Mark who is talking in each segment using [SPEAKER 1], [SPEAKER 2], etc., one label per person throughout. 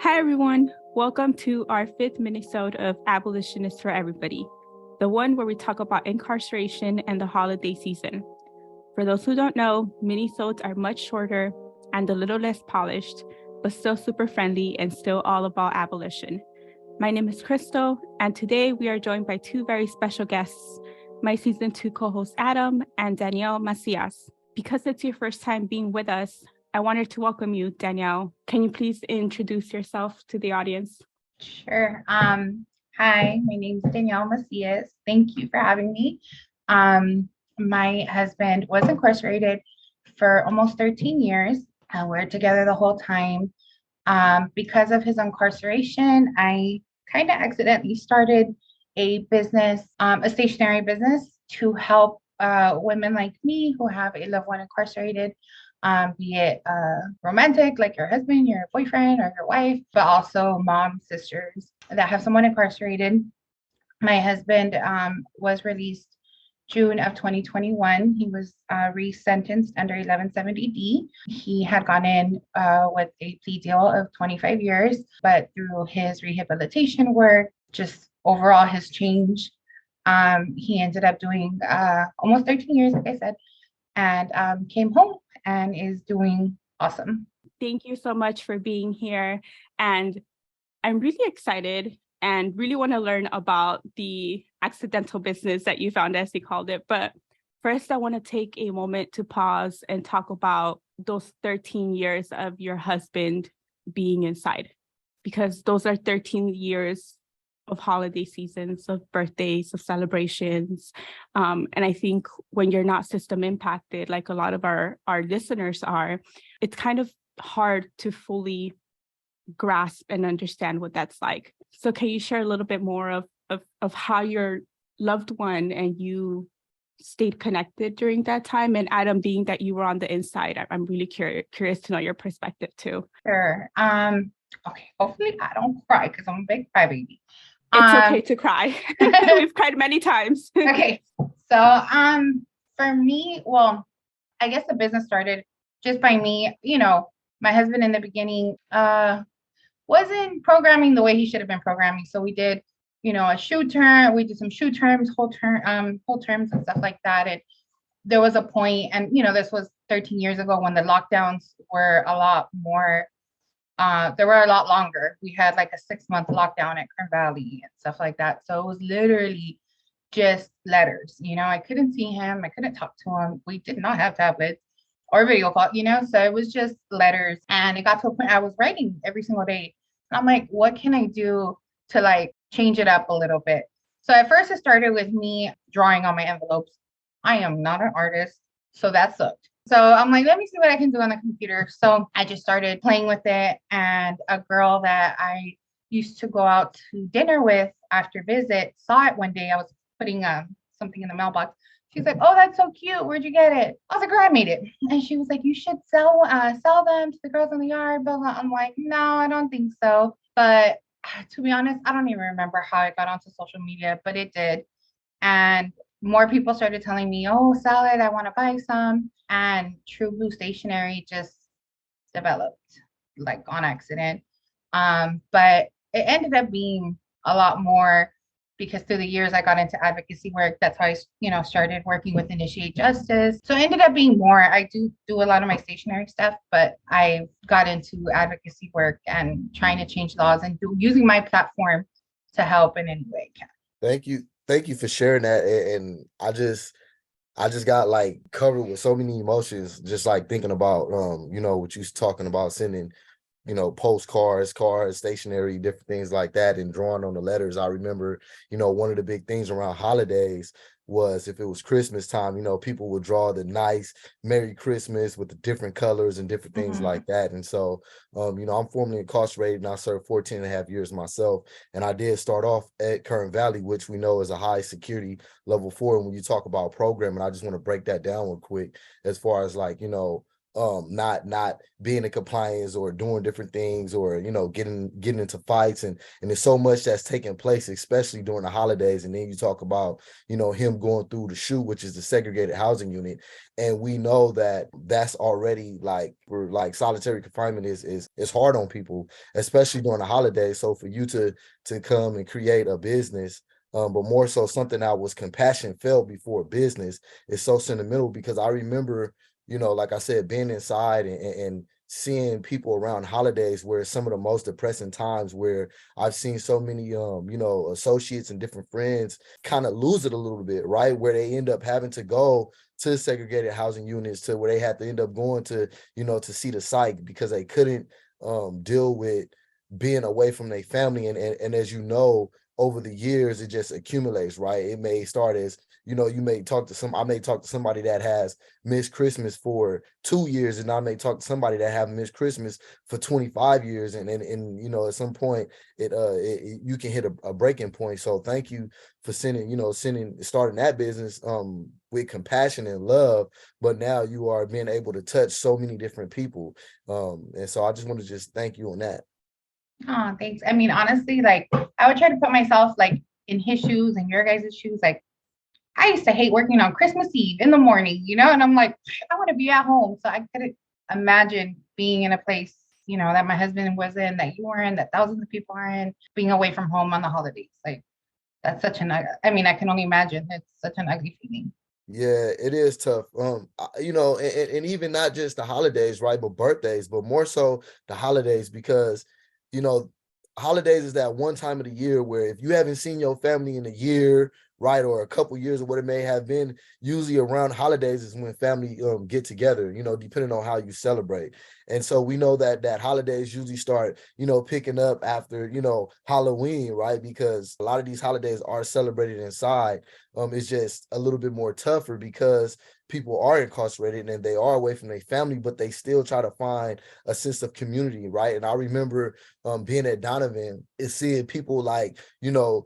[SPEAKER 1] Hi, everyone. Welcome to our fifth Minisode of Abolitionists for Everybody, the one where we talk about incarceration and the holiday season. For those who don't know, minisodes are much shorter and a little less polished, but still super friendly and still all about abolition. My name is Crystal, and today we are joined by two very special guests, my season 2 co-host Adam and Danielle Macias. Because it's your first time being with us, I wanted to welcome you, Danielle. Can you please introduce yourself to the audience?
[SPEAKER 2] Sure. Hi, my name is Danielle Macias. Thank you for having me. My husband was incarcerated for almost 13 years. We're together the whole time. Because of his incarceration, I kind of accidentally started a business, a stationery business to help women like me who have a loved one incarcerated, be it romantic, like your husband, your boyfriend, or your wife, but also moms, sisters that have someone incarcerated. My husband was released June of 2021. He was resentenced under 1170D. He had gone in with a plea deal of 25 years, but through his rehabilitation work, just overall his change, he ended up doing almost 13 years, like I said, and came home and is doing awesome.
[SPEAKER 1] Thank you so much for being here. And I'm really excited and really want to learn about the accidental business that you found, as you called it. But first, I want to take a moment to pause and talk about those 13 years of your husband being inside, because those are 13 years of holiday seasons, of birthdays, of celebrations. And I think when you're not system impacted, like a lot of our listeners are, it's kind of hard to fully grasp and understand what that's like. So can you share a little bit more of how your loved one and you stayed connected during that time? And Adam, being that you were on the inside, I'm really curious to know your perspective too.
[SPEAKER 2] Sure. Okay, hopefully I don't cry because I'm a big crybaby.
[SPEAKER 1] It's okay to cry. We've cried many times.
[SPEAKER 2] Okay. So for me, well, I guess the business started just by me, my husband in the beginning wasn't programming the way he should have been programming. So we did, a shoe term, we did some shoe terms, whole terms and stuff like that. And there was a point, and this was 13 years ago when the lockdowns were a lot more they were a lot longer. We had like a 6-month lockdown at Kern Valley and stuff like that. So it was literally just letters. I couldn't see him. I couldn't talk to him. We did not have tablets or video call, so it was just letters. And it got to a point I was writing every single day. And I'm like, what can I do to like change it up a little bit? So at first it started with me drawing on my envelopes. I am not an artist, so that sucked. So I'm like, let me see what I can do on the computer. So I just started playing with it. And a girl that I used to go out to dinner with after visit saw it one day. I was putting something in the mailbox. She's like, "Oh, that's so cute. Where'd you get it?" I was like, "Girl, I made it." And she was like, "You should sell them to the girls in the yard." Blah, blah. I'm like, "No, I don't think so." But to be honest, I don't even remember how I got onto social media, but it did. And more people started telling me, "Oh, sell it. I want to buy some." And True Blue Stationery just developed like on accident. But it ended up being a lot more because through the years I got into advocacy work. That's how I, started working with Initiate Justice. So it ended up being more. I do a lot of my stationery stuff, but I got into advocacy work and trying to change laws and using my platform to help in any way I can.
[SPEAKER 3] Thank you for sharing that. And I just got like covered with so many emotions, just like thinking about what you was talking about, sending postcards, cards, stationery, different things like that, and drawing on the letters. I remember, one of the big things around holidays was if it was Christmas time, people would draw the nice Merry Christmas with the different colors and different things like that. And so, I'm formerly incarcerated and I served 14 and a half years myself. And I did start off at Kern Valley, which we know is a high security level 4. And when you talk about programming, I just want to break that down real quick as far as like, not being in compliance or doing different things, or, you know, getting into fights, and there's so much that's taking place, especially during the holidays. And then you talk about, you know, him going through the SHU, which is the segregated housing unit, and we know that that's already like, for like, solitary confinement is hard on people, especially during the holidays. So for you to come and create a business, but more so something that was compassion felt before business, is so sentimental, because I remember, you know, like I said, being inside and seeing people around holidays, where some of the most depressing times, where I've seen so many, you know, associates and different friends kind of lose it a little bit, right? Where they end up having to go to segregated housing units, to where they had to end up going to, you know, to see the psych, because they couldn't deal with being away from their family. And as you know, over the years, it just accumulates, right? It may start as, you know, I may talk to somebody that has missed Christmas for 2 years, and I may talk to somebody that have missed Christmas for 25 years. And you know, at some point you can hit a breaking point. So thank you for starting that business with compassion and love, but now you are being able to touch so many different people. And so I just want to just thank you on that.
[SPEAKER 2] Oh, thanks. I mean, honestly, like I would try to put myself like in his shoes and your guys' shoes. Like I used to hate working on Christmas Eve in the morning, you know, and I'm like, I want to be at home. So I couldn't imagine being in a place, you know, that my husband was in, that you were in, that thousands of people are in, being away from home on the holidays. Like that's such an, I mean, I can only imagine. It's such an ugly feeling.
[SPEAKER 3] Yeah, it is tough. You know, and even not just the holidays, right? But birthdays, but more so the holidays, because, you know, holidays is that one time of the year where if you haven't seen your family in a year, right, or a couple years, or what it may have been, usually around holidays is when family get together, you know, depending on how you celebrate. And so we know that holidays usually start, you know, picking up after, you know, Halloween, right? Because a lot of these holidays are celebrated inside. It's just a little bit more tougher because people are incarcerated and they are away from their family, but they still try to find a sense of community, right? And I remember being at Donovan and seeing people like, you know,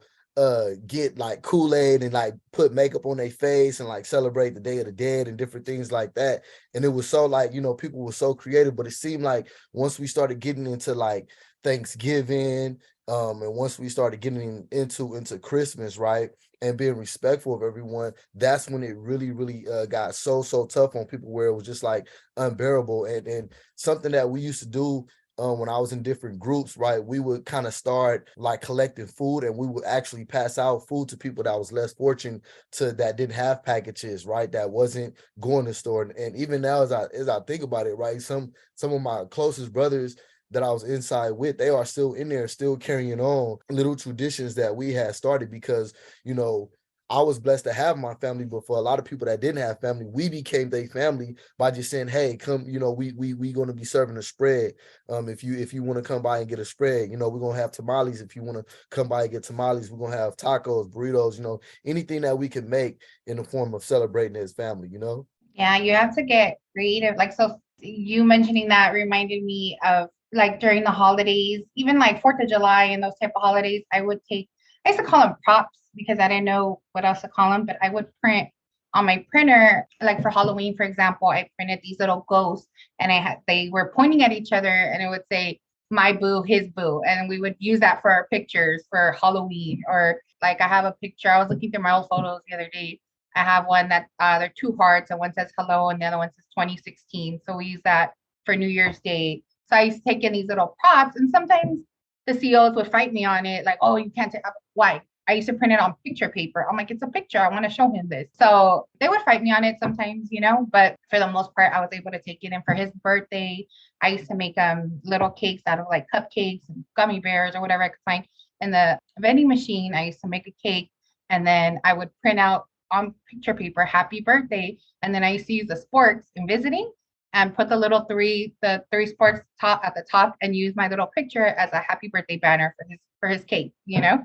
[SPEAKER 3] get like Kool-Aid and like put makeup on their face and like celebrate the Day of the Dead and different things like that. And it was so like, you know, people were so creative, but it seemed like once we started getting into like Thanksgiving, and once we started getting into Christmas, right, and being respectful of everyone, that's when it really got so tough on people, where it was just like unbearable. And something that we used to do when I was in different groups, right, we would kind of start like collecting food, and we would actually pass out food to people that was less fortunate, that didn't have packages, right, that wasn't going to the store. And even now, as I think about it, right, some of my closest brothers that I was inside with, they are still in there, still carrying on little traditions that we had started, because, you know, I was blessed to have my family, but for a lot of people that didn't have family, we became their family by just saying, "Hey, come, you know, we going to be serving a spread. If you want to come by and get a spread, you know, we're gonna have tamales. If you want to come by and get tamales, we're gonna have tacos, burritos, you know, anything that we can make in the form of celebrating as family, you know."
[SPEAKER 2] Yeah, you have to get creative. Like, so you mentioning that reminded me of like during the holidays, even like 4th of July and those type of holidays, I used to call them props because I didn't know what else to call them, but I would print on my printer, like for Halloween, for example, I printed these little ghosts and they were pointing at each other and it would say, my boo, his boo. And we would use that for our pictures for Halloween. Or like I have a picture, I was looking through my old photos the other day. I have one that there are two hearts, and one says hello, and the other one says 2016. So we use that for New Year's Day. So I used to take in these little props, and sometimes the CEOs would fight me on it, like, "Oh, you can't take." Why? I used to print it on picture paper. I'm like, "It's a picture. I want to show him this." So they would fight me on it sometimes, you know. But for the most part, I was able to take it in for his birthday. I used to make little cakes out of like cupcakes and gummy bears or whatever I could find in the vending machine. I used to make a cake, and then I would print out on picture paper, happy birthday. And then I used to use the sports in visiting and put the three sports top at the top and use my little picture as a happy birthday banner for his cake, you know?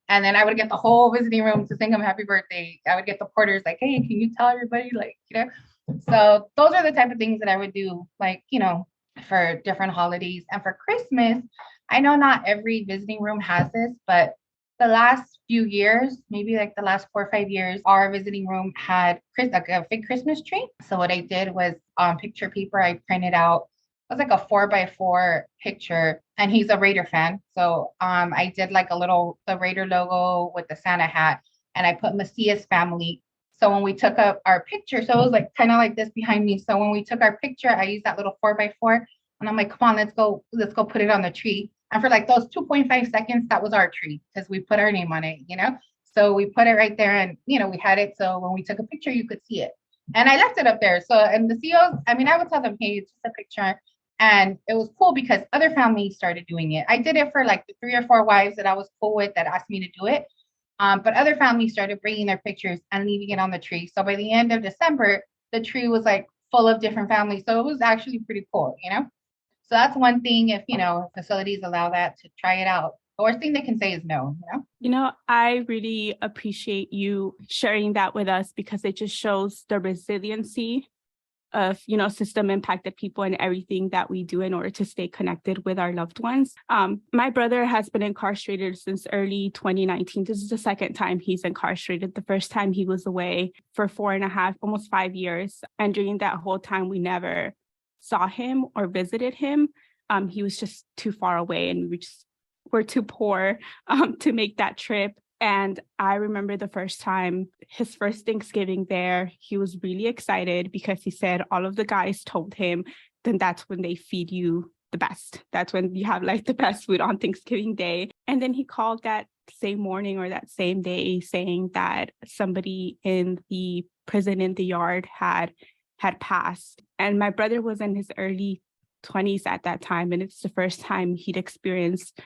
[SPEAKER 2] And then I would get the whole visiting room to sing him happy birthday. I would get the porters like, "Hey, can you tell everybody?" Like, you know? So those are the type of things that I would do, like, you know, for different holidays. And for Christmas, I know not every visiting room has this, but the last few years, maybe like the last 4 or 5 years, our visiting room had like a big Christmas tree. So what I did was on picture paper, I printed out, it was like a 4x4 picture, and he's a Raider fan. So I did like the Raider logo with the Santa hat, and I put Macias family. So when we took up our picture, so it was like kind of like this behind me. So when we took our picture, I used that little 4x4, and I'm like, come on, let's go put it on the tree. And for like those 2.5 seconds, that was our tree because we put our name on it, you know? So we put it right there, and, you know, we had it. So when we took a picture, you could see it. And I left it up there. So, and the CEOs, I mean, I would tell them, hey, it's just a picture. And it was cool because other families started doing it. I did it for like the 3 or 4 wives that I was cool with that asked me to do it. But other families started bringing their pictures and leaving it on the tree. So by the end of December, the tree was like full of different families. So it was actually pretty cool, you know? So that's one thing, if, you know, facilities allow that, to try it out. The worst thing they can say is no, you know?
[SPEAKER 1] You know, I really appreciate you sharing that with us because it just shows the resiliency of, you know, system impacted people and everything that we do in order to stay connected with our loved ones. My brother has been incarcerated since early 2019. This is the second time he's incarcerated. The first time he was away for 4.5, almost 5 years. And during that whole time, we never saw him or visited him. He was just too far away, and we're too poor to make that trip. And I remember the first time, his first Thanksgiving there, he was really excited because he said all of the guys told him, then that's when they feed you the best. That's when you have like the best food on Thanksgiving Day. And then he called that same morning or that same day saying that somebody in the prison in the yard had passed. And my brother was in his early 20s at that time. And it's the first time he'd experienced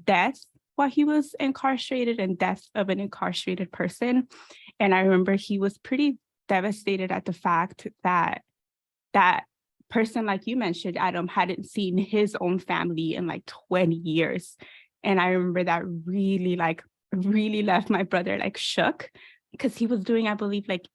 [SPEAKER 1] death while he was incarcerated, and death of an incarcerated person. And I remember he was pretty devastated at the fact that that person, like you mentioned, Adam, hadn't seen his own family in like 20 years. And I remember that really left my brother like shook, because he was doing, I believe, like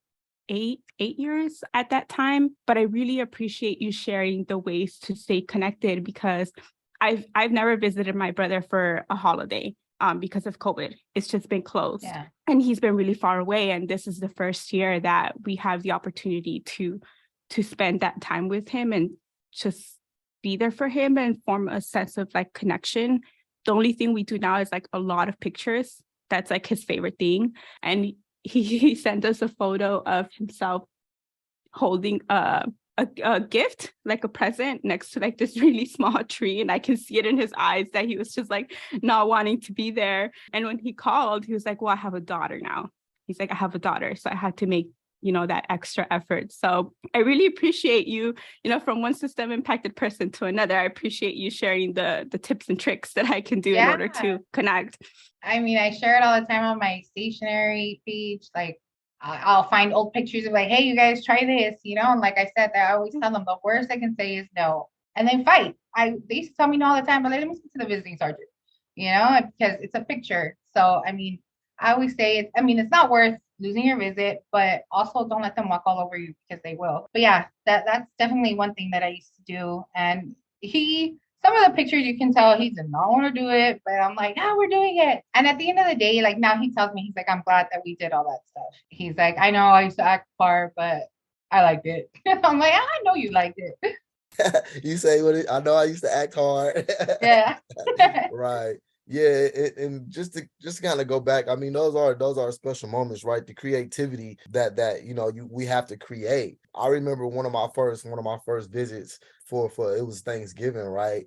[SPEAKER 1] eight years at that time. But I really appreciate you sharing the ways to stay connected, because I've never visited my brother for a holiday because of COVID. It's just been closed.
[SPEAKER 2] Yeah.
[SPEAKER 1] And he's been really far away. And this is the first year that we have the opportunity to spend that time with him and just be there for him and form a sense of like connection. The only thing we do now is like a lot of pictures. That's like his favorite thing. And he sent us a photo of himself holding a gift, like a present, next to like this really small tree. And I can see it in his eyes that he was just like not wanting to be there. And when he called, he was like, well, I have a daughter now. He's like, I have a daughter. So I had to make, you know, that extra effort. So I really appreciate you, you know, from one system impacted person to another. I appreciate you sharing the tips and tricks that I can do in order to connect.
[SPEAKER 2] I mean, I share it all the time on my stationery page. Like, I'll find old pictures of like, hey, you guys try this, you know? And like I said, I always tell them the worst I can say is no, and then fight. They used to tell me no all the time, but like, let me speak to the visiting sergeant, you know, because it's a picture. So, I mean, I always say it's not worth losing your visit, but also don't let them walk all over you, because they will. But yeah, that's definitely one thing that I used to do. And some of the pictures you can tell he did not want to do it, but I'm like, we're doing it. And at the end of the day, like now he tells me, he's like, I'm glad that we did all that stuff. He's like, I know I used to act hard, but I liked it. I'm like, I know you liked it.
[SPEAKER 3] You say I know I used to act hard.
[SPEAKER 2] Yeah.
[SPEAKER 3] Right. Yeah, and just to kind of go back, I mean, those are special moments, right? The creativity that you know we have to create. I remember one of my first visits for it was Thanksgiving, right?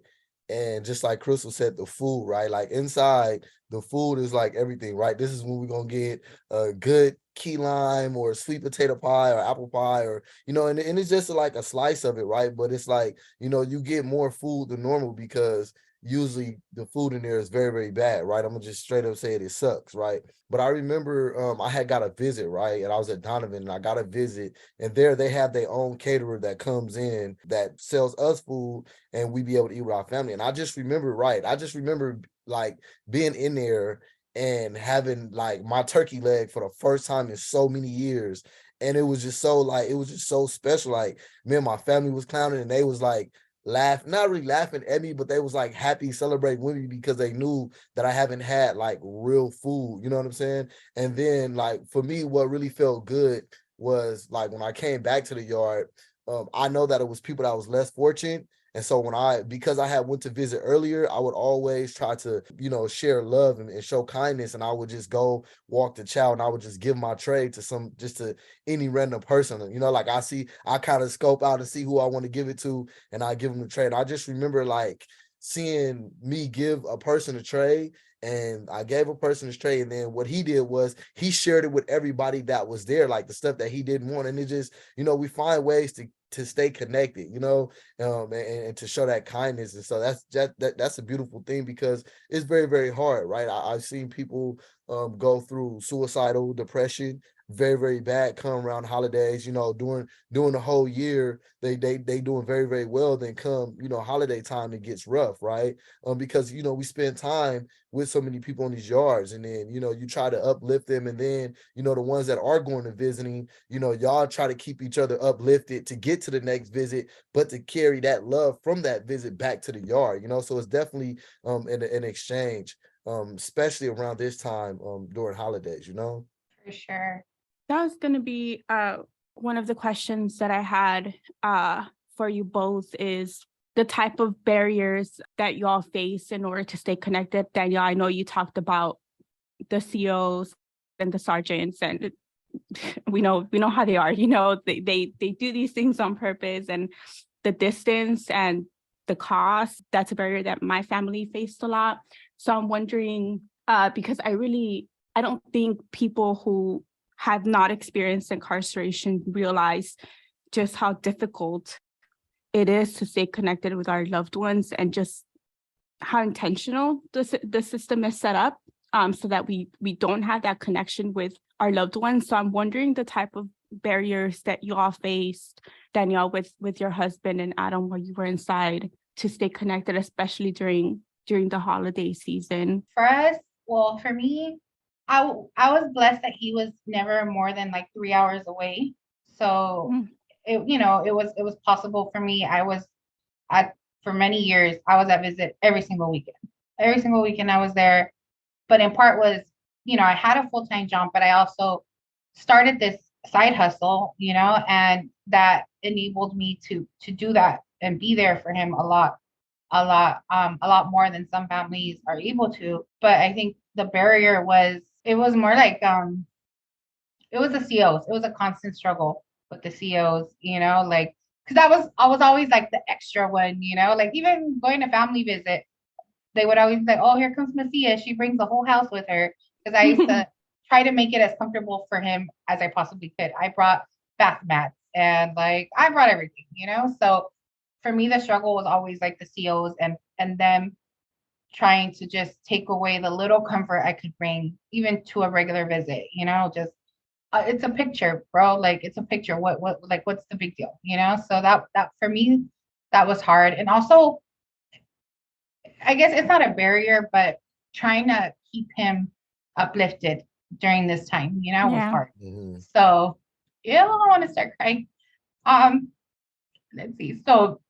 [SPEAKER 3] And just like Crystal said, the food, right? Like inside, the food is like everything, right? This is when we're gonna get a good key lime or sweet potato pie or apple pie, or you know, and it's just like a slice of it, right? But it's like, you know, you get more food than normal because usually the food in there is very, very bad, right? I'm gonna just straight up say it sucks, right? But I remember I had got a visit, right? And I was at Donovan and I got a visit, and there they have their own caterer that comes in that sells us food, and we be able to eat with our family. And I just remember like being in there and having like my turkey leg for the first time in so many years. And it was just so special. Like me and my family was clowning, and they was like, not really laughing at me, but they was like happy celebrating with me because they knew that I haven't had like real food, you know what I'm saying? And then like for me, what really felt good was like when I came back to the yard, I know that it was people that was less fortunate. And so because I had went to visit earlier, I would always try to, share love and show kindness. And I would just go walk the child and I would just give my tray to any random person. Like I kind of scope out and see who I want to give it to, and I give them the tray. And I just remember like seeing me give a person a tray, and I gave a person his tray, and then what he did was he shared it with everybody that was there, like the stuff that he didn't want. And it just, we find ways to stay connected, and to show that kindness. And so that's a beautiful thing, because it's very, very hard, right? I've seen people go through suicidal depression, very, very bad, come around holidays, during the whole year, they doing very, very well. Then come, holiday time, it gets rough, right? Because, we spend time with so many people in these yards, and then, you try to uplift them. And then, the ones that are going to visiting, y'all try to keep each other uplifted to get to the next visit, but to carry that love from that visit back to the yard, so it's definitely an exchange, especially around this time during holidays,
[SPEAKER 2] For sure.
[SPEAKER 1] That was going to be one of the questions that I had for you both, is the type of barriers that y'all face in order to stay connected. Danielle, I know you talked about the COs and the sergeants, and we know how they are. They do these things on purpose, and the distance and the cost, that's a barrier that my family faced a lot. So I'm wondering, because I don't think people who have not experienced incarceration realize just how difficult it is to stay connected with our loved ones, and just how intentional the system is set up, so that we don't have that connection with our loved ones. So I'm wondering the type of barriers that you all faced, Danielle, with your husband, and Adam, while you were inside, to stay connected, especially during the holiday season.
[SPEAKER 2] For us, well, for me, I was blessed that he was never more than like 3 hours away. So it was possible for me. For many years, I was at visit every single weekend. Every single weekend I was there. But in part was, I had a full-time job, but I also started this side hustle, and that enabled me to do that and be there for him a lot more than some families are able to. But I think the barrier it was more like it was the COs. It was a constant struggle with the COs, like, because I was always like the extra one, like even going to family visit, they would always say, "Oh, here comes Macias. She brings the whole house with her." Because I used to try to make it as comfortable for him as I possibly could. I brought bath mats and like I brought everything, So for me, the struggle was always like the COs and them trying to just take away the little comfort I could bring, even to a regular visit, just it's a picture, bro. Like it's a picture. Like what's the big deal, So that for me, that was hard. And also, I guess it's not a barrier, but trying to keep him uplifted during this time, was hard.
[SPEAKER 3] Mm-hmm.
[SPEAKER 2] So yeah, I don't want to start crying. Let's see. So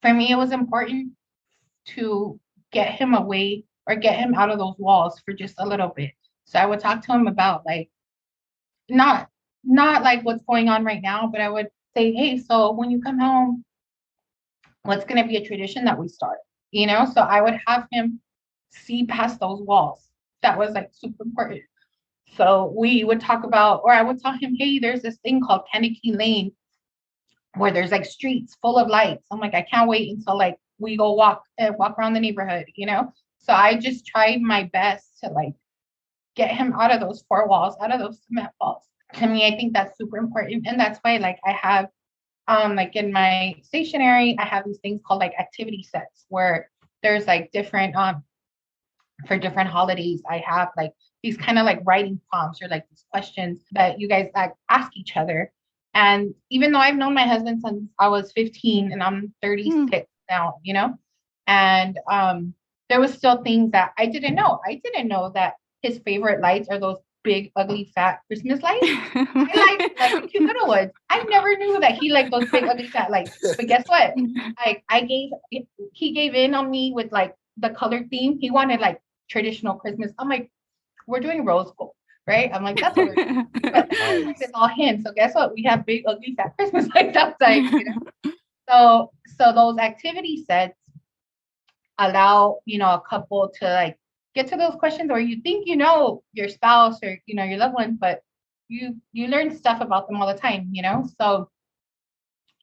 [SPEAKER 2] for me, it was important to get him away or get him out of those walls for just a little bit. So I would talk to him about like not like what's going on right now, but I would say, "Hey, so when you come home, what's going to be a tradition that we start?" So I would have him see past those walls. That was like super important. So we would talk about, or I would tell him, "Hey, there's this thing called Candy Cane Lane where there's like streets full of lights." I'm like, "I can't wait until like we go walk around the neighborhood, So I just tried my best to like get him out of those four walls, out of those cement walls. To me, I think that's super important. And that's why like I have like in my stationery, I have these things called like activity sets where there's like different for different holidays. I have like these kind of like writing prompts or like these questions that you guys like ask each other. And even though I've known my husband since I was 15 and I'm 36 now, and there was still things that I didn't know. I didn't know that his favorite lights are those big, ugly, fat Christmas lights. I like the cute little ones. I never knew that he liked those big, ugly, fat lights. But guess what? He gave in on me with like the color theme. He wanted like traditional Christmas. I'm like, we're doing rose gold, right? I'm like, that's what we're doing. But it's all him. So guess what? We have big, ugly, fat Christmas lights outside. So those activity sets allow, a couple to like get to those questions, or you think your spouse or your loved one, but you learn stuff about them all the time. So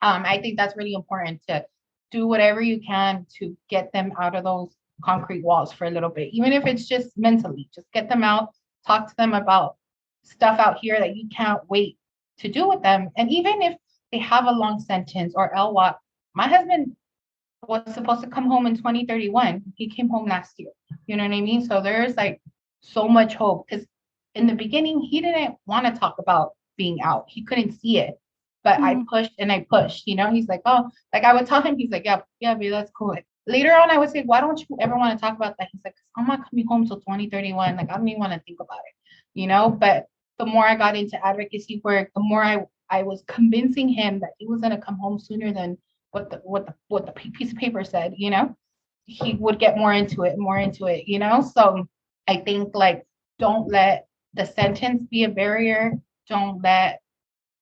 [SPEAKER 2] I think that's really important to do whatever you can to get them out of those concrete walls for a little bit, even if it's just mentally. Just get them out, talk to them about stuff out here that you can't wait to do with them. And even if they have a long sentence or LWAT, my husband was supposed to come home in 2031. He came home last year. You know what I mean? So there's like so much hope, because in the beginning, he didn't want to talk about being out. He couldn't see it. But I pushed and I pushed, he's like, oh, like I would tell him, he's like, yeah, babe, that's cool. Like, later on, I would say, why don't you ever want to talk about that? He's like, I'm not coming home till 2031. Like, I don't even want to think about it, but the more I got into advocacy work, the more I was convincing him that he was going to come home sooner than what the piece of paper said, he would get more into it. So I think, like, don't let the sentence be a barrier. Don't let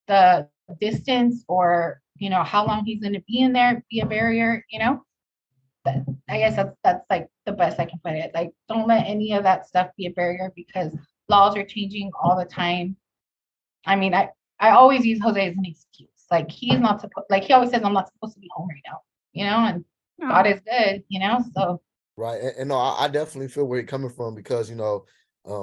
[SPEAKER 2] the distance or, how long he's going to be in there be a barrier, But I guess that's like the best I can put it. Like, don't let any of that stuff be a barrier, because laws are changing all the time. I mean, I always use Jose as an excuse. Like, he's not supposed, like he always says, I'm not supposed to be home right now, and God is good, so.
[SPEAKER 3] Right. And no, I definitely feel where you're coming from, because,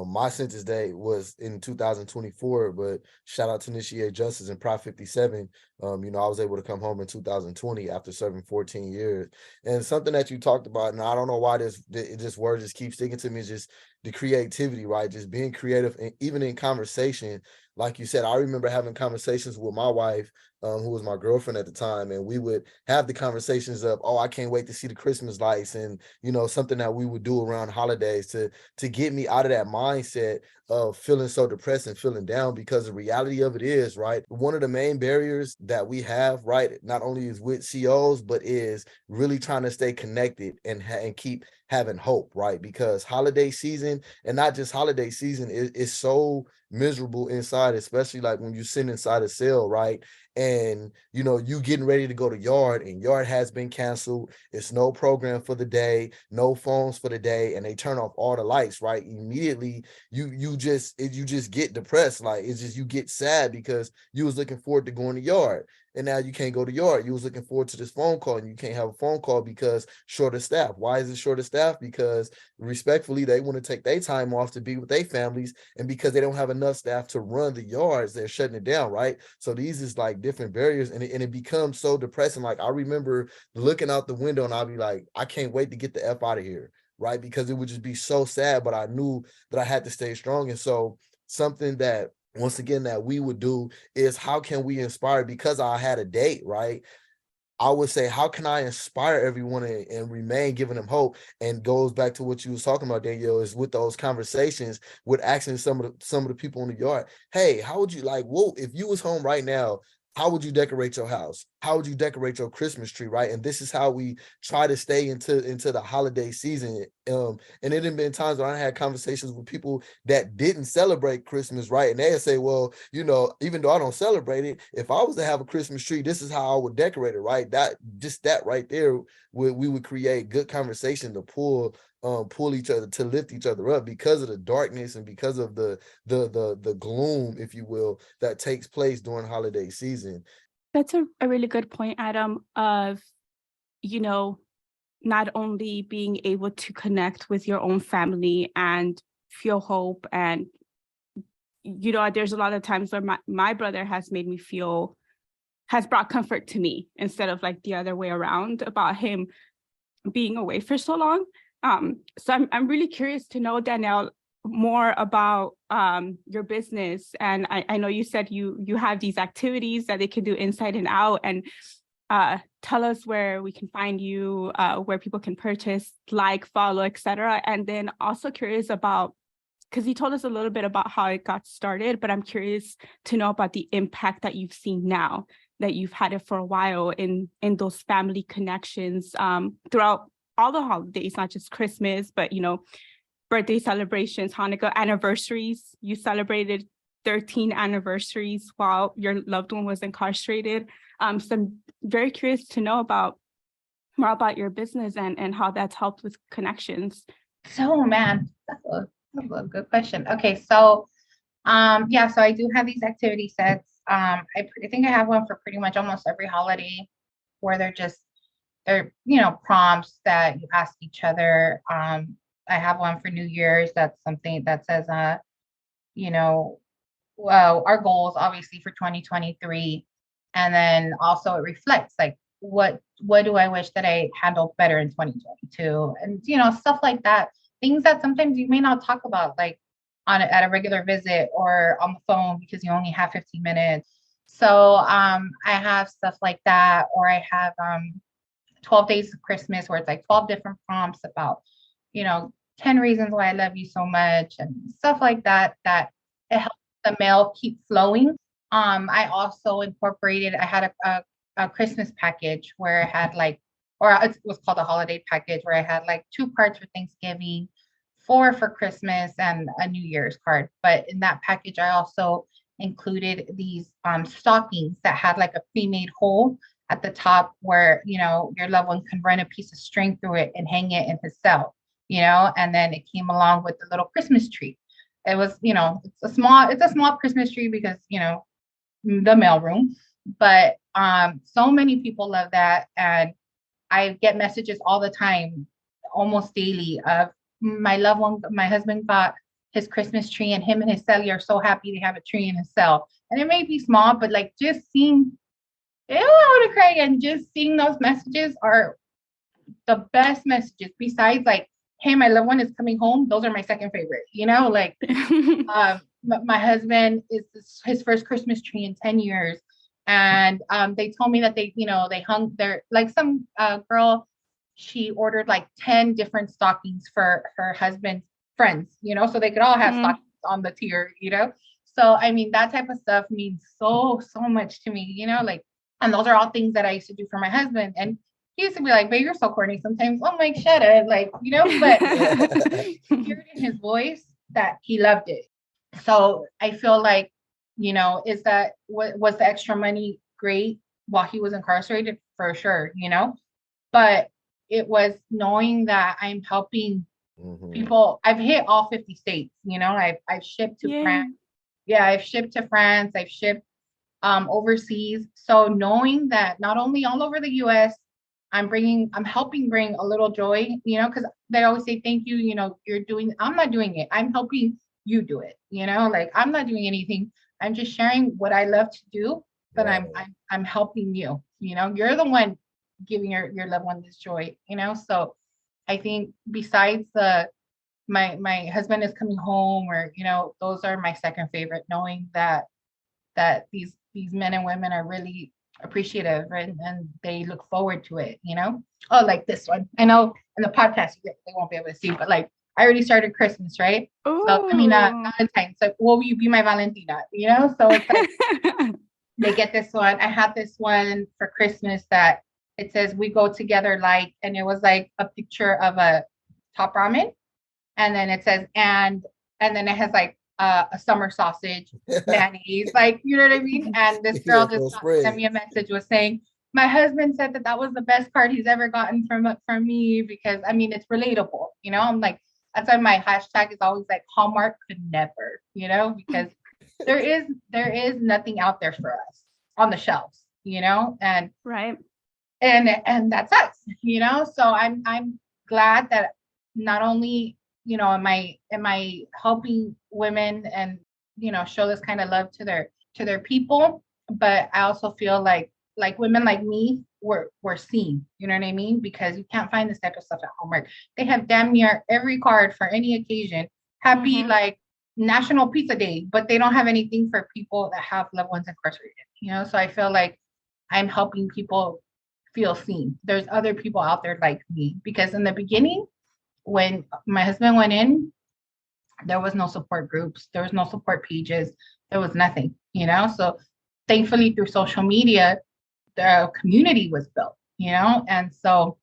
[SPEAKER 3] my census date was in 2024, but shout out to Initiate Justice and Prop 57. I was able to come home in 2020 after serving 14 years. And something that you talked about, and I don't know why this word just keeps sticking to me, is just the creativity, right? Just being creative, and even in conversation. Like you said, I remember having conversations with my wife, who was my girlfriend at the time, and we would have the conversations of, oh, I can't wait to see the Christmas lights, and something that we would do around holidays to get me out of that mindset of feeling so depressed and feeling down. Because the reality of it is, right, one of the main barriers that we have, right, not only is with COs, but is really trying to stay connected and keep having hope, right? Because holiday season, and not just holiday season, is so miserable inside, especially like when you sit inside a cell, right? And you getting ready to go to yard, and yard has been canceled. It's no program for the day, no phones for the day, and they turn off all the lights, right? Immediately you just get depressed. Like, it's just, you get sad because you was looking forward to going to yard, and now you can't go to yard. You was looking forward to this phone call, and you can't have a phone call because short of staff. Why is it short of staff? Because respectfully, they want to take their time off to be with their families, and because they don't have enough staff to run the yards, they're shutting it down, right? So these is like different barriers, and it becomes so depressing. Like, I remember looking out the window, and I'll be like, I can't wait to get the F out of here, right? Because it would just be so sad, but I knew that I had to stay strong. And so something that, once again, that we would do is, how can we inspire? Because I had a date, right? I would say, how can I inspire everyone and remain giving them hope? And goes back to what you was talking about, Danielle, is with those conversations, with asking some of the people in the yard, hey, how would you, like, whoa, if you was home right now, how would you decorate your house? How would you decorate your Christmas tree, right? And this is how we try to stay into the holiday season. And it had been times when I had conversations with people that didn't celebrate Christmas, right? And they'd say, well, even though I don't celebrate it, if I was to have a Christmas tree, this is how I would decorate it, right? That right there, we would create good conversation to pull each other, to lift each other up, because of the darkness and because of the gloom, if you will, that takes place during holiday season.
[SPEAKER 1] That's a really good point, Adam, of, not only being able to connect with your own family and feel hope. And, there's a lot of times where my brother has brought comfort to me, instead of like the other way around, about him being away for so long. So I'm really curious to know, Danielle, more about your business. And I know you said you have these activities that they can do inside and out, and tell us where we can find you, where people can purchase, like, follow, etc. And then also curious about because you told us a little bit about how it got started, but I'm curious to know about the impact that you've seen now that you've had it for a while in those family connections throughout all the holidays, not just Christmas, but, birthday celebrations, Hanukkah, anniversaries. You celebrated 13 anniversaries while your loved one was incarcerated. So I'm very curious to know more about your business and how that's helped with connections.
[SPEAKER 2] So man, that's a good question. Okay, so so I do have these activity sets. I think I have one for pretty much almost every holiday where they're prompts that you ask each other. I have one for New Year's. That's something that says well, our goals obviously for 2023, and then also it reflects like what do I wish that I handled better in 2022, and stuff like that. Things that sometimes you may not talk about, like at a regular visit or on the phone because you only have 15 minutes. So I have stuff like that, or I have 12 days of Christmas where it's like 12 different prompts about 10 reasons why I love you so much and stuff like that, that it helps the mail keep flowing. I also incorporated, I had a Christmas package where I had it was called a holiday package, where I had like 2 cards for Thanksgiving, 4 for Christmas, and a New Year's card. But in that package, I also included these stockings that had like a pre-made hole at the top where, your loved one can run a piece of string through it and hang it in his cell, and then it came along with the little Christmas tree. It was, it's a small Christmas tree because, the mailroom, but so many people love that. And I get messages all the time, almost daily, of my loved one, my husband got his Christmas tree, and him and his cellie are so happy to have a tree in his cell. And it may be small, but like just seeing, I want to cry again. Just seeing those messages are the best messages. Besides, like, hey, my loved one is coming home. Those are my second favorite. My husband is his first Christmas tree in 10 years. And they told me that they hung their, like, some girl, she ordered like 10 different stockings for her husband's friends, so they could all have stockings on the tier, So, I mean, that type of stuff means so much to me, and those are all things that I used to do for my husband. And he used to be like, babe, you're so corny sometimes. I'm like, shut up. Like, but you heard in his voice that he loved it. So I feel like, was the extra money great while he was incarcerated? For sure, but it was knowing that I'm helping people. I've hit all 50 states, I've shipped to France. Yeah, I've shipped to France. I've shipped overseas. So knowing that not only all over the US, I'm helping bring a little joy, because they always say, thank you, I'm not doing it. I'm helping you do it, like I'm not doing anything. I'm just sharing what I love to do, but I'm helping you, you're the one giving your loved one this joy, So I think besides my husband is coming home, or, those are my second favorite, knowing that these men and women are really appreciative and they look forward to it, Oh, like this one. I know in the podcast they won't be able to see, but like I already started Christmas, right?
[SPEAKER 1] Ooh.
[SPEAKER 2] So I mean, Valentine's. So will you be my Valentina? So it's like they get this one. I had this one for Christmas that it says we go together, like, and it was like a picture of a top ramen, and then it says and then it has like a summer sausage, mayonnaise, like, you know what I mean? And this girl just sent me a message, was saying, my husband said that was the best card he's ever gotten from me, because I mean, it's relatable, I'm like, that's why my hashtag is always like Hallmark could never, because there is nothing out there for us on the shelves, and
[SPEAKER 1] right.
[SPEAKER 2] And that's us, so I'm glad that not only am I helping women and show this kind of love to their people, but I also feel like women like me were seen, you know what I mean? Because you can't find this type of stuff at Hallmark. They have damn near every card for any occasion. Happy like National Pizza Day, but they don't have anything for people that have loved ones incarcerated, so I feel like I'm helping people feel seen. There's other people out there like me, because in the beginning, when my husband went in, There was no support groups. There was no support pages. There was nothing, So thankfully through social media, the community was built, And so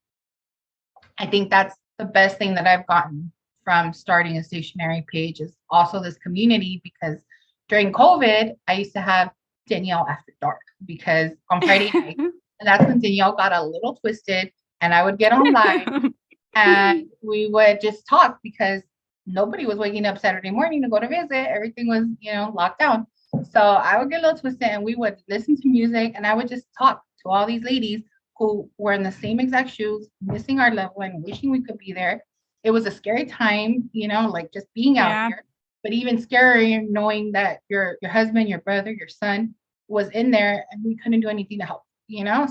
[SPEAKER 2] I think that's the best thing that I've gotten from starting a stationery page is also this community, because during COVID, I used to have Danielle After Dark, because on Friday night, and that's when Danielle got a little twisted, and I would get online and we would just talk, because nobody was waking up Saturday morning to go to visit. Everything was, locked down. So I would get a little twisted and we would listen to music, and I would just talk to all these ladies who were in the same exact shoes, missing our loved one, wishing we could be there. It was a scary time, like just being out
[SPEAKER 1] Yeah.
[SPEAKER 2] here, but even scarier knowing that your husband, your brother, your son was in there and we couldn't do anything to help,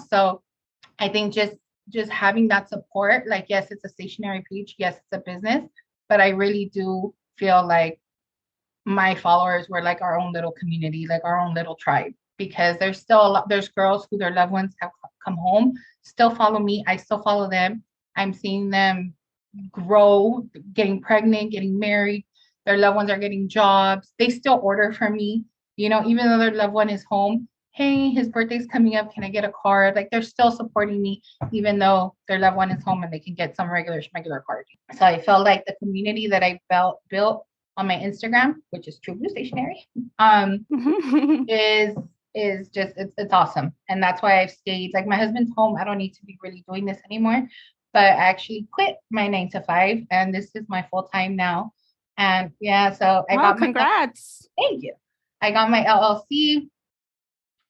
[SPEAKER 2] So I think just having that support, like, yes, it's a stationary page, yes, it's a business, but I really do feel like my followers were like our own little community, like our own little tribe, because there's girls who their loved ones have come home, still follow me. I still follow them. I'm seeing them grow, getting pregnant, getting married. Their loved ones are getting jobs. They still order from me, even though their loved one is home. Hey, his birthday's coming up. Can I get a card? Like, they're still supporting me, even though their loved one is home and they can get some regular card. So I felt like the community that I built on my Instagram, which is True Blue Stationery, is just it's awesome. And that's why I've stayed. Like, my husband's home. I don't need to be really doing this anymore. But I actually quit my 9 to 5, and this is my full time now. And yeah, so I got
[SPEAKER 1] congrats.
[SPEAKER 2] Thank you. I got my LLC,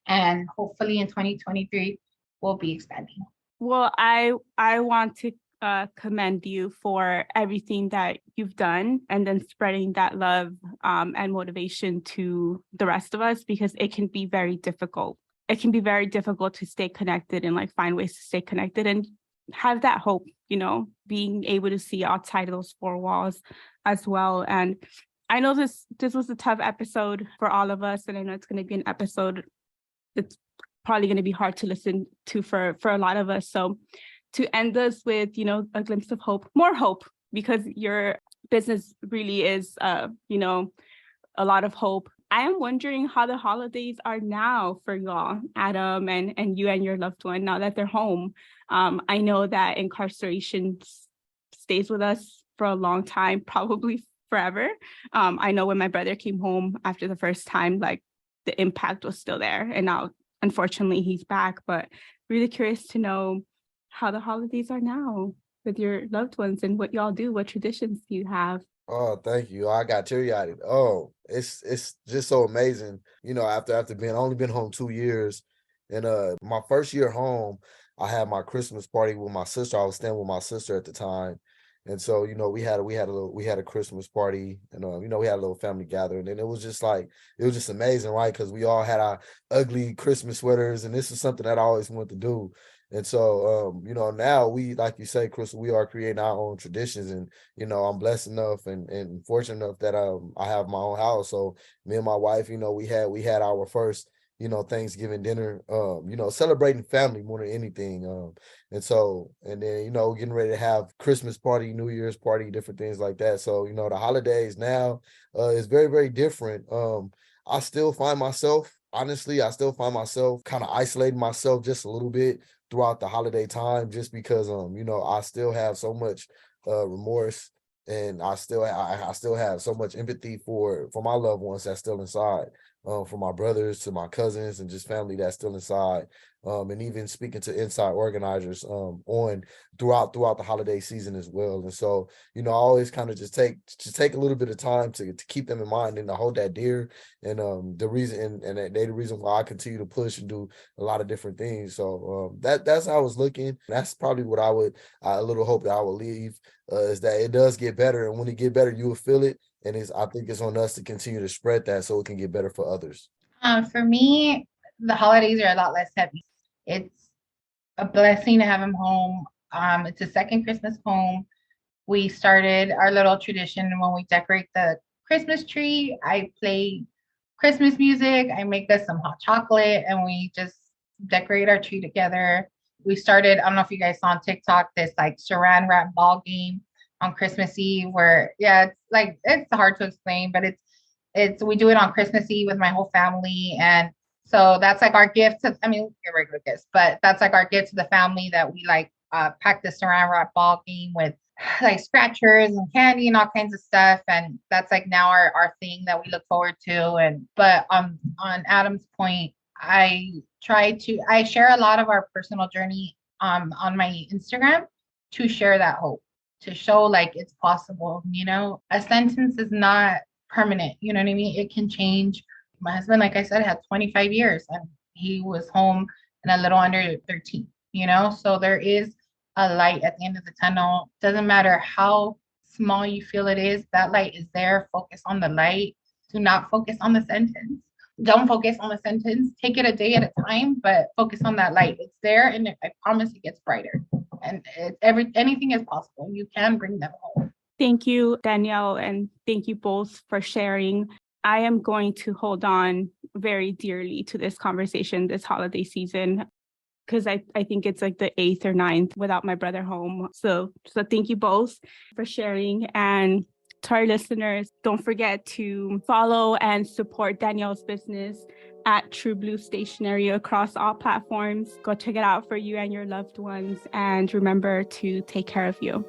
[SPEAKER 2] and hopefully in 2023 we'll be expanding.
[SPEAKER 1] Well, I want to commend you for everything that you've done, and then spreading that love and motivation to the rest of us, because it can be very difficult. It can be very difficult to stay connected and like find ways to stay connected and have that hope, being able to see outside of those four walls as well. And I know this was a tough episode for all of us, and I know it's going to be an episode that's probably going to be hard to listen to for a lot of us. So to end us with, a glimpse of hope, more hope, because your business really is, a lot of hope. I am wondering how the holidays are now for y'all, Adam, and you and your loved one, now that they're home. I know that incarceration stays with us for a long time, probably forever. I know when my brother came home after the first time, like, the impact was still there. And now, unfortunately, he's back. But really curious to know how the holidays are now with your loved ones and what y'all do. What traditions do you have?
[SPEAKER 3] Oh, thank you. I got teary-eyed. Oh, it's just so amazing. After only been home 2 years, and my first year home, I had my Christmas party with my sister. I was staying with my sister at the time. And so, we had a Christmas party, and we had a little family gathering, and it was just amazing, right? Because we all had our ugly Christmas sweaters, and this is something that I always wanted to do. And so, now we, like you say, Crystal, we are creating our own traditions, and I'm blessed enough and fortunate enough that I have my own house. So me and my wife, we had our first Thanksgiving dinner, celebrating family more than anything. And then, getting ready to have Christmas party, New Year's party, different things like that. So, the holidays now is very, very different. I still find myself, honestly, kind of isolating myself just a little bit throughout the holiday time, just because, I still have so much remorse, and I still have so much empathy for my loved ones that's still inside. From my brothers to my cousins and just family that's still inside, and even speaking to inside organizers on throughout the holiday season as well. And so, I always kind of just take a little bit of time to keep them in mind and to hold that dear. And the reason and they the reason why I continue to push and do a lot of different things. So that's how I was looking. That's probably what a little hope that I will leave is that it does get better, and when it get better, you will feel it. And I think it's on us to continue to spread that so it can get better for others.
[SPEAKER 2] For me, the holidays are a lot less heavy. It's a blessing to have him home. It's a second Christmas home. We started our little tradition when we decorate the Christmas tree. I play Christmas music. I make us some hot chocolate, and we just decorate our tree together. We started, I don't know if you guys saw on TikTok, this like saran wrap ball game on Christmas Eve where, yeah, it's hard to explain, but we do it on Christmas Eve with my whole family. And so that's like our gift to, I mean, we get regular gifts, but that's like our gift to the family that we like pack the saran wrap ball game with like scratchers and candy and all kinds of stuff. And that's like now our thing that we look forward to. And but on Adam's point, I share a lot of our personal journey on my Instagram to share that hope, to show like it's possible, you know. A sentence is not permanent, you know what I mean? It can change. My husband, like I said, had 25 years and he was home in a little under 13, you know? So there is a light at the end of the tunnel. Doesn't matter how small you feel it is, that light is there. Focus on the light. Do not focus on the sentence. Don't focus on the sentence. Take it a day at a time, but focus on that light. It's there, and I promise it gets brighter. And anything is possible. You can bring them home.
[SPEAKER 1] Thank you, Danielle, and thank you both for sharing. I am going to hold on very dearly to this conversation this holiday season because I think it's like the 8th or 9th without my brother home. So thank you both for sharing. And to our listeners, don't forget to follow and support Danielle's business at True Blue Stationery across all platforms. Go check it out for you and your loved ones. And remember to take care of you.